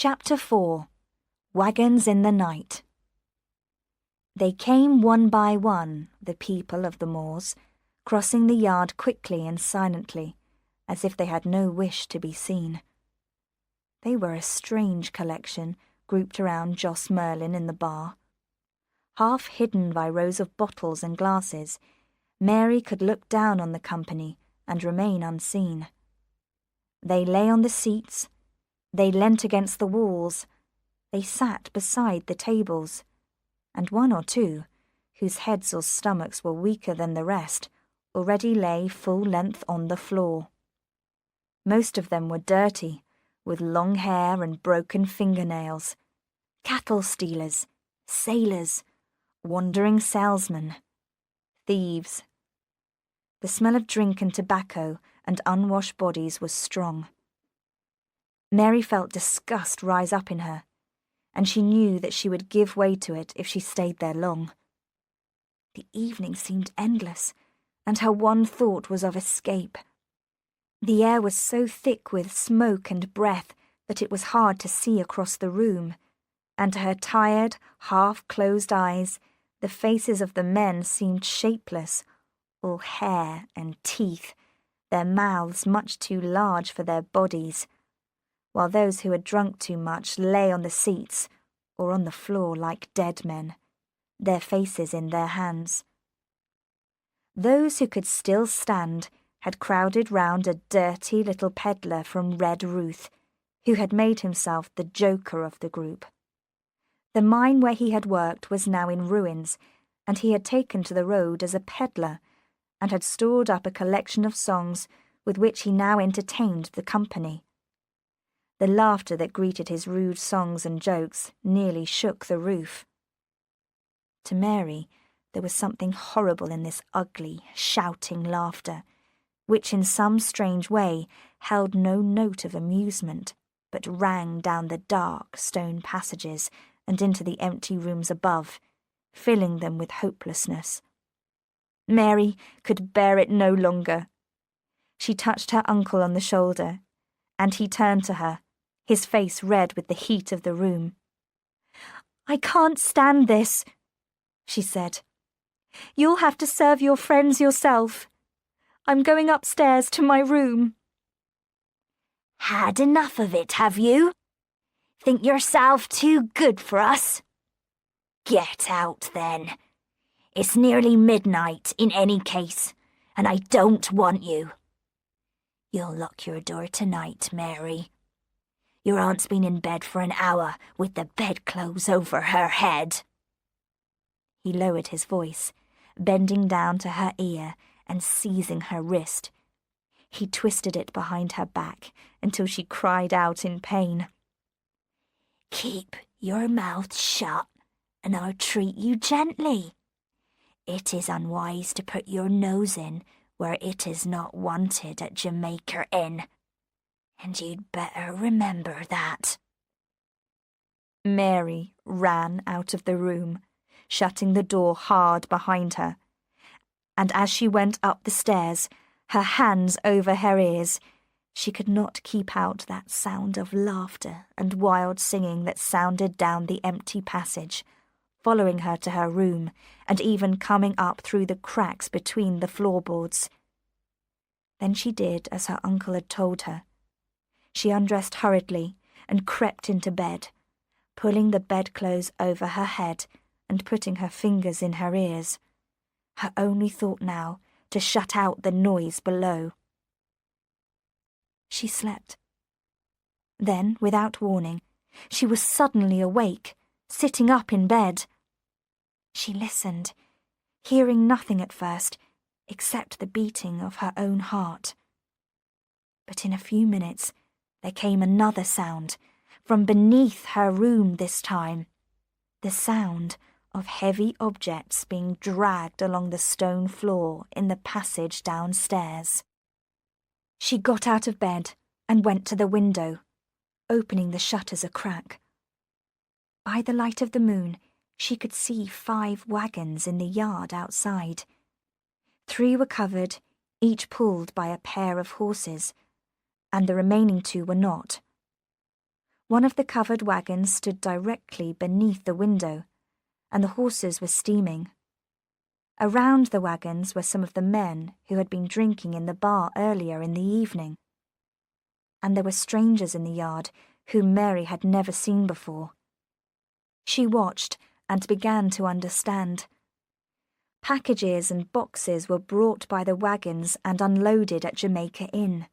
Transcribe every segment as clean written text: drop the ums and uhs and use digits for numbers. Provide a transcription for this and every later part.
Chapter 4. Wagons in the Night. They came one by one, the people of the moors, crossing the yard quickly and silently, as if they had no wish to be seen. They were a strange collection, grouped around Jos Merlin in the bar. Half hidden by rows of bottles and glasses, Mary could look down on the company and remain unseen. They lay on the seats, they leant against the walls, they sat beside the tables, and one or two, whose heads or stomachs were weaker than the rest, already lay full length on the floor. Most of them were dirty, with long hair and broken fingernails, cattle stealers, sailors, wandering salesmen, thieves. The smell of drink and tobacco and unwashed bodies was strong. Mary felt disgust rise up in her, and she knew that she would give way to it if she stayed there long. The evening seemed endless, and her one thought was of escape. The air was so thick with smoke and breath that it was hard to see across the room, and to her tired, half-closed eyes, the faces of the men seemed shapeless, all hair and teeth, their mouths much too large for their bodies, while those who had drunk too much lay on the seats or on the floor like dead men, their faces in their hands. Those who could still stand had crowded round a dirty little peddler from Red Ruth, who had made himself the joker of the group. The mine where he had worked was now in ruins, and he had taken to the road as a peddler, and had stored up a collection of songs with which he now entertained the company. The laughter that greeted his rude songs and jokes nearly shook the roof. To Mary, there was something horrible in this ugly, shouting laughter, which in some strange way held no note of amusement, but rang down the dark stone passages and into the empty rooms above, filling them with hopelessness. Mary could bear it no longer. She touched her uncle on the shoulder, and he turned to her, his face red with the heat of the room. "I can't stand this," she said. "You'll have to serve your friends yourself. I'm going upstairs to my room." "Had enough of it, have you? Think yourself too good for us? Get out, then. It's nearly midnight in any case, and I don't want you. You'll lock your door tonight, Mary. Your aunt's been in bed for an hour with the bedclothes over her head." He lowered his voice, bending down to her ear and seizing her wrist. He twisted it behind her back until she cried out in pain. "Keep your mouth shut, and I'll treat you gently. It is unwise to put your nose in where it is not wanted at Jamaica Inn, and you'd better remember that." Mary ran out of the room, shutting the door hard behind her, and as she went up the stairs, her hands over her ears, she could not keep out that sound of laughter and wild singing that sounded down the empty passage, following her to her room and even coming up through the cracks between the floorboards. Then she did as her uncle had told her. She undressed hurriedly and crept into bed, pulling the bedclothes over her head and putting her fingers in her ears, her only thought now to shut out the noise below. She slept. Then, without warning, she was suddenly awake, sitting up in bed. She listened, hearing nothing at first except the beating of her own heart. But in a few minutes there came another sound, from beneath her room this time, the sound of heavy objects being dragged along the stone floor in the passage downstairs. She got out of bed and went to the window, opening the shutters a crack. By the light of the moon, she could see 5 wagons in the yard outside. 3 were covered, each pulled by a pair of horses, and the remaining 2 were not. One of the covered wagons stood directly beneath the window, and the horses were steaming. Around the wagons were some of the men who had been drinking in the bar earlier in the evening. And there were strangers in the yard whom Mary had never seen before. She watched and began to understand. Packages and boxes were brought by the wagons and unloaded at Jamaica Inn.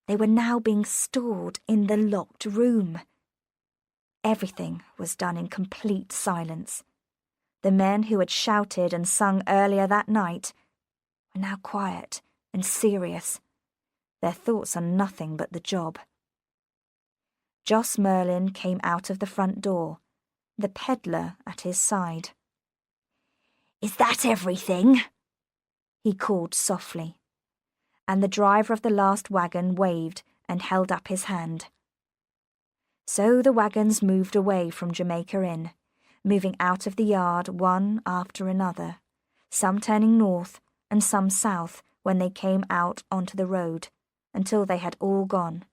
They were now being stored in the locked room. Everything was done in complete silence. The men who had shouted and sung earlier that night were now quiet and serious, their thoughts on nothing but the job. Joss Merlin came out of the front door, the peddler at his side. "Is that everything?" he called softly, and the driver of the last wagon waved and held up his hand. So the wagons moved away from Jamaica Inn, moving out of the yard one after another, some turning north and some south when they came out onto the road, until they had all gone,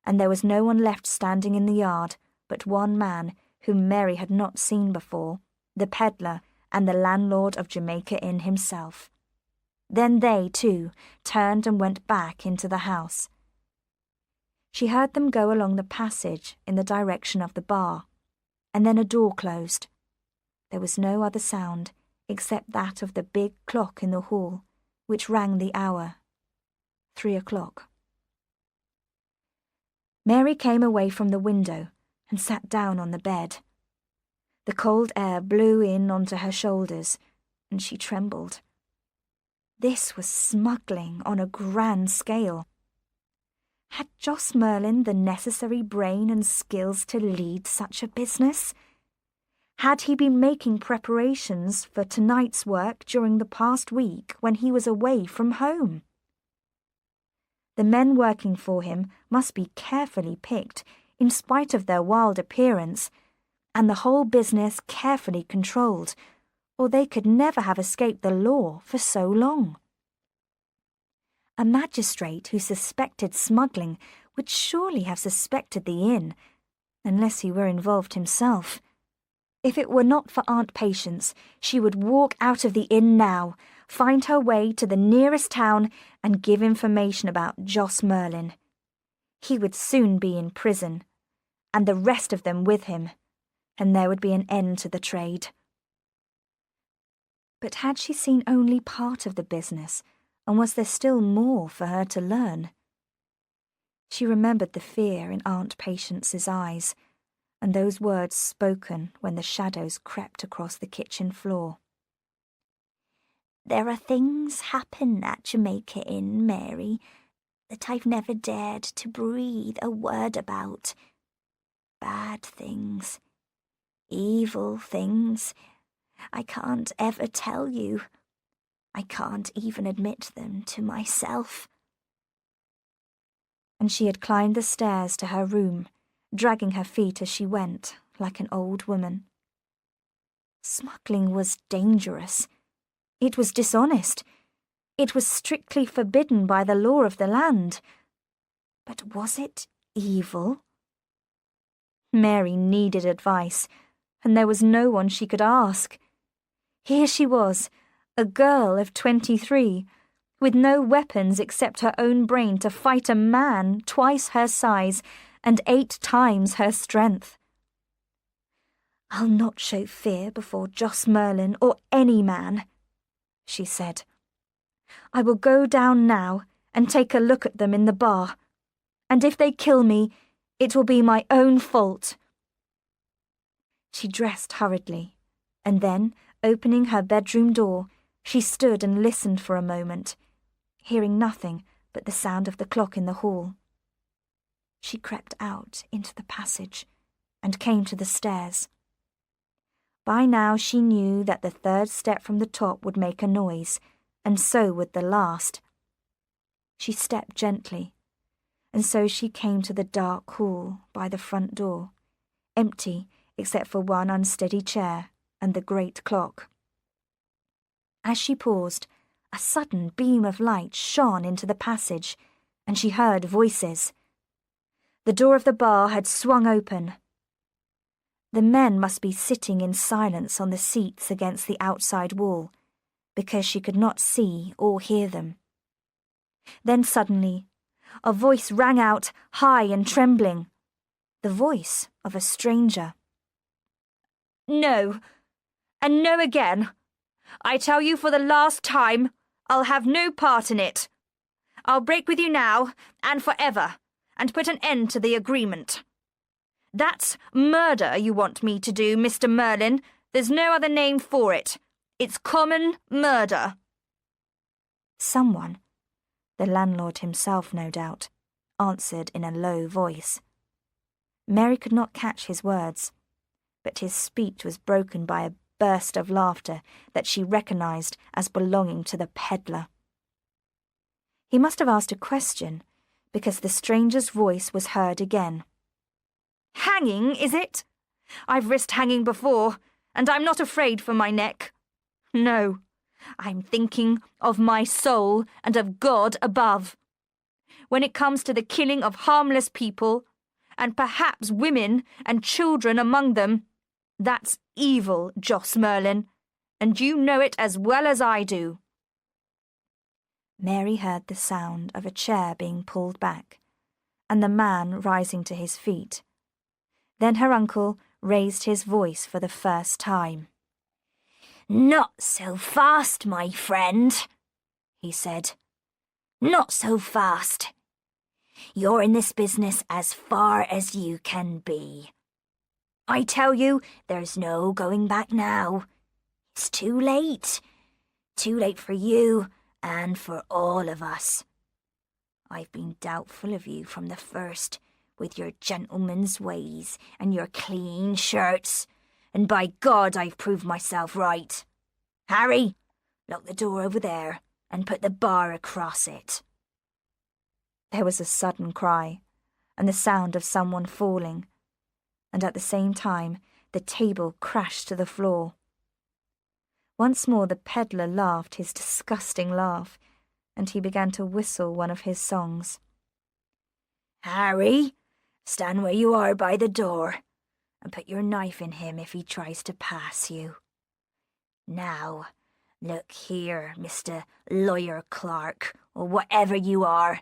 and there was no one left standing in the yard but one man whom Mary had not seen before, the peddler and the landlord of Jamaica Inn himself. Then they, too, turned and went back into the house. She heard them go along the passage in the direction of the bar, and then a door closed. There was no other sound except that of the big clock in the hall, which rang the hour, 3 o'clock. Mary came away from the window and sat down on the bed. The cold air blew in onto her shoulders, and she trembled. This was smuggling on a grand scale. Had Joss Merlin the necessary brain and skills to lead such a business? Had he been making preparations for tonight's work during the past week when he was away from home? The men working for him must be carefully picked, in spite of their wild appearance, and the whole business carefully controlled, or they could never have escaped the law for so long. A magistrate who suspected smuggling would surely have suspected the inn, unless he were involved himself. If it were not for Aunt Patience, she would walk out of the inn now, find her way to the nearest town, and give information about Joss Merlin. He would soon be in prison, and the rest of them with him, and there would be an end to the trade. But had she seen only part of the business, and was there still more for her to learn? She remembered the fear in Aunt Patience's eyes, and those words spoken when the shadows crept across the kitchen floor. "There are things happen at Jamaica Inn, Mary, that I've never dared to breathe a word about. Bad things, evil things. I can't ever tell you. I can't even admit them to myself." And she had climbed the stairs to her room, dragging her feet as she went, like an old woman. Smuggling was dangerous. It was dishonest. It was strictly forbidden by the law of the land. But was it evil? Mary needed advice, and there was no one she could ask. Here she was, a girl of 23, with no weapons except her own brain to fight a man twice her size and 8 times her strength. "I'll not show fear before Joss Merlin or any man," she said. "I will go down now and take a look at them in the bar, and if they kill me, it will be my own fault." She dressed hurriedly, and then, opening her bedroom door, she stood and listened for a moment, hearing nothing but the sound of the clock in the hall. She crept out into the passage and came to the stairs. By now she knew that the 3rd step from the top would make a noise, and so would the last. She stepped gently, and so she came to the dark hall by the front door, empty except for one unsteady chair and the great clock. As she paused, a sudden beam of light shone into the passage, and she heard voices. The door of the bar had swung open. The men must be sitting in silence on the seats against the outside wall, because she could not see or hear them. Then suddenly, a voice rang out, high and trembling, the voice of a stranger. "No, and no again. I tell you for the last time, I'll have no part in it. I'll break with you now, and forever, and put an end to the agreement. That's murder you want me to do, Mr. Merlin. There's no other name for it. It's common murder." Someone, the landlord himself no doubt, answered in a low voice. Mary could not catch his words, but his speech was broken by a burst of laughter that she recognized as belonging to the peddler. He must have asked a question, because the stranger's voice was heard again. "Hanging, is it? I've risked hanging before, and I'm not afraid for my neck. No, I'm thinking of my soul and of God above. When it comes to the killing of harmless people, and perhaps women and children among them, that's evil, Joss Merlin, and you know it as well as I do." Mary heard the sound of a chair being pulled back, and the man rising to his feet. Then her uncle raised his voice for the first time. "Not so fast, my friend," he said. "Not so fast. You're in this business as far as you can be. I tell you, there's no going back now. It's too late. Too late for you and for all of us. I've been doubtful of you from the first, with your gentleman's ways and your clean shirts, and by God I've proved myself right. Harry, lock the door over there and put the bar across it." There was a sudden cry, and the sound of someone falling, and at the same time the table crashed to the floor. Once more the peddler laughed his disgusting laugh, and he began to whistle one of his songs. "Harry, stand where you are by the door, and put your knife in him if he tries to pass you. Now, look here, Mr. Lawyer Clark, or whatever you are.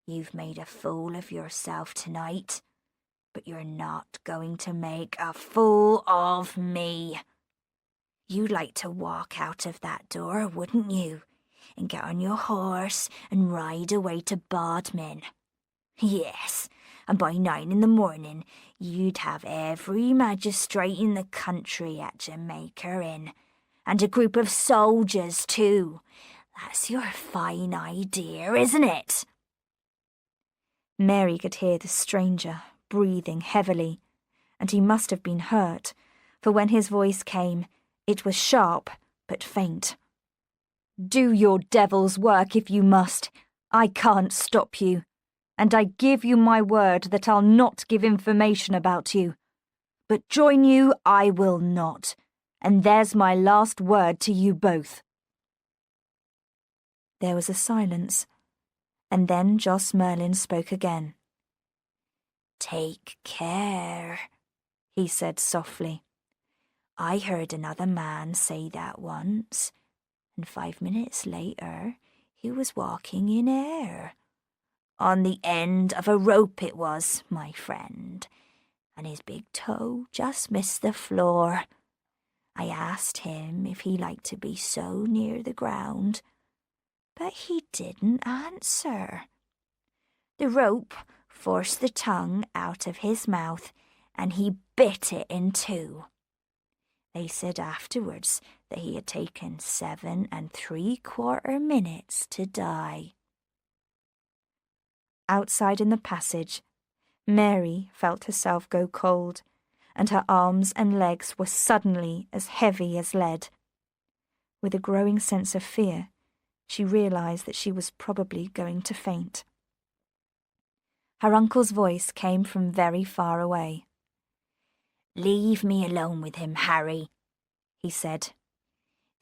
You've made a fool of yourself tonight, but you're not going to make a fool of me. You'd like to walk out of that door, wouldn't you, and get on your horse and ride away to Bodmin? Yes, and by 9 in the morning you'd have every magistrate in the country at Jamaica Inn, and a group of soldiers too. That's your fine idea, isn't it?" Mary could hear the stranger breathing heavily, and he must have been hurt, for when his voice came, it was sharp but faint. "Do your devil's work if you must. I can't stop you, and I give you my word that I'll not give information about you. But join you I will not, and there's my last word to you both." There was a silence, and then Joss Merlin spoke again. "Take care," he said softly. "I heard another man say that once, and 5 minutes later he was walking in air. On the end of a rope it was, my friend, and his big toe just missed the floor. I asked him if he liked to be so near the ground, but he didn't answer. The rope forced the tongue out of his mouth, and he bit it in two. They said afterwards that he had taken 7 3/4 minutes to die." Outside in the passage, Mary felt herself go cold, and her arms and legs were suddenly as heavy as lead. With a growing sense of fear, she realized that she was probably going to faint. Her uncle's voice came from very far away. "Leave me alone with him, Harry," he said.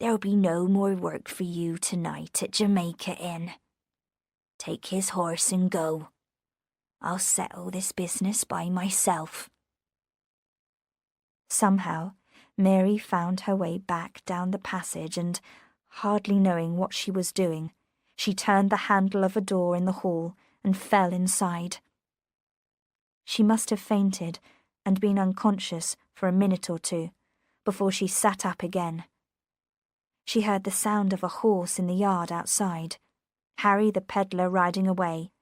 "There'll be no more work for you tonight at Jamaica Inn. Take his horse and go. I'll settle this business by myself." Somehow, Mary found her way back down the passage and, hardly knowing what she was doing, she turned the handle of a door in the hall and fell inside. She must have fainted and been unconscious for a minute or two before she sat up again. She heard the sound of a horse in the yard outside, Harry the peddler riding away,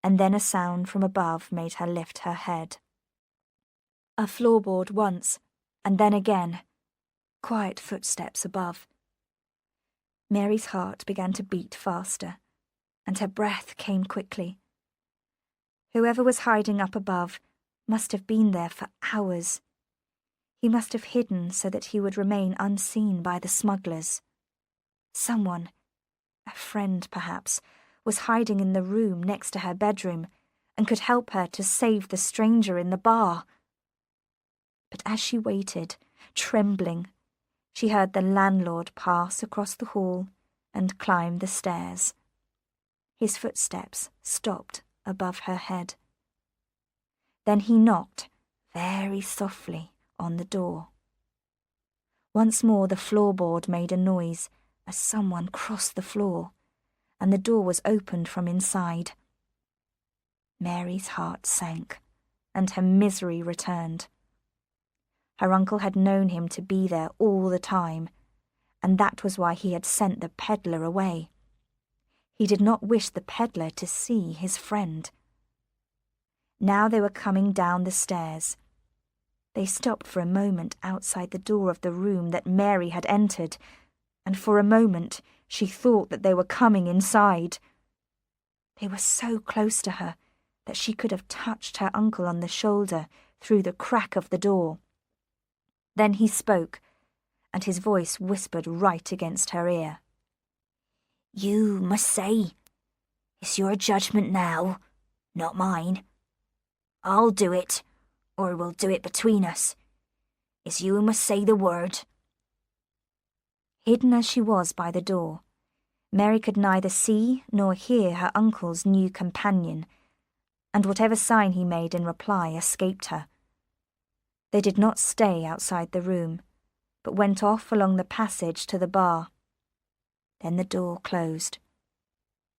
and then a sound from above made her lift her head. A floorboard once, and then again, quiet footsteps above. Mary's heart began to beat faster, and her breath came quickly. Whoever was hiding up above must have been there for hours. He must have hidden so that he would remain unseen by the smugglers. Someone, a friend perhaps, was hiding in the room next to her bedroom and could help her to save the stranger in the bar. But as she waited, trembling, she heard the landlord pass across the hall and climb the stairs. His footsteps stopped above her head. Then he knocked, very softly, on the door. Once more the floorboard made a noise as someone crossed the floor, and the door was opened from inside. Mary's heart sank, and her misery returned. Her uncle had known him to be there all the time, and that was why he had sent the peddler away. He did not wish the peddler to see his friend. Now they were coming down the stairs. They stopped for a moment outside the door of the room that Mary had entered, and for a moment she thought that they were coming inside. They were so close to her that she could have touched her uncle on the shoulder through the crack of the door. Then he spoke, and his voice whispered right against her ear. "You must say, it's your judgment now, not mine. I'll do it, or we'll do it between us. It's you who must say the word." Hidden as she was by the door, Mary could neither see nor hear her uncle's new companion, and whatever sign he made in reply escaped her. They did not stay outside the room, but went off along the passage to the bar. Then the door closed,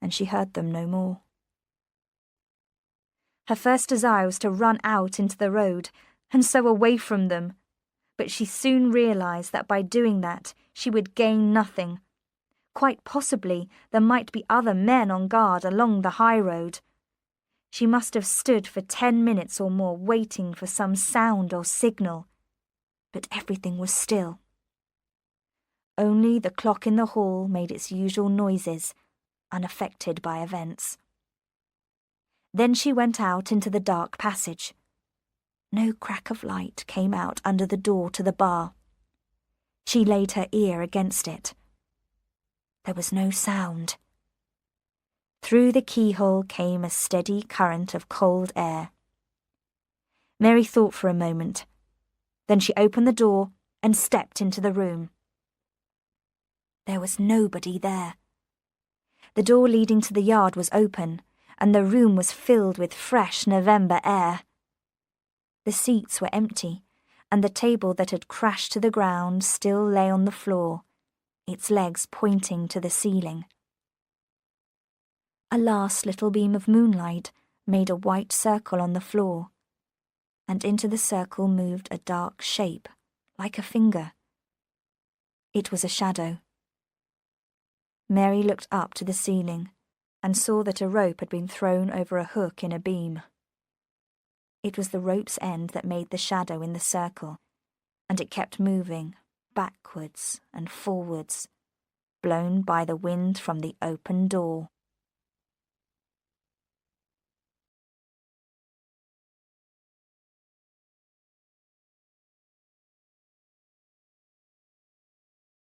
and she heard them no more. Her first desire was to run out into the road, and so away from them, but she soon realized that by doing that she would gain nothing. Quite possibly there might be other men on guard along the high road. She must have stood for 10 minutes or more waiting for some sound or signal, but everything was still. Only the clock in the hall made its usual noises, unaffected by events. Then she went out into the dark passage. No crack of light came out under the door to the bar. She laid her ear against it. There was no sound. Through the keyhole came a steady current of cold air. Mary thought for a moment. Then she opened the door and stepped into the room. There was nobody there. The door leading to the yard was open, and the room was filled with fresh November air. The seats were empty, and the table that had crashed to the ground still lay on the floor, its legs pointing to the ceiling. A last little beam of moonlight made a white circle on the floor, and into the circle moved a dark shape, like a finger. It was a shadow. Mary looked up to the ceiling and saw that a rope had been thrown over a hook in a beam. It was the rope's end that made the shadow in the circle, and it kept moving, backwards and forwards, blown by the wind from the open door.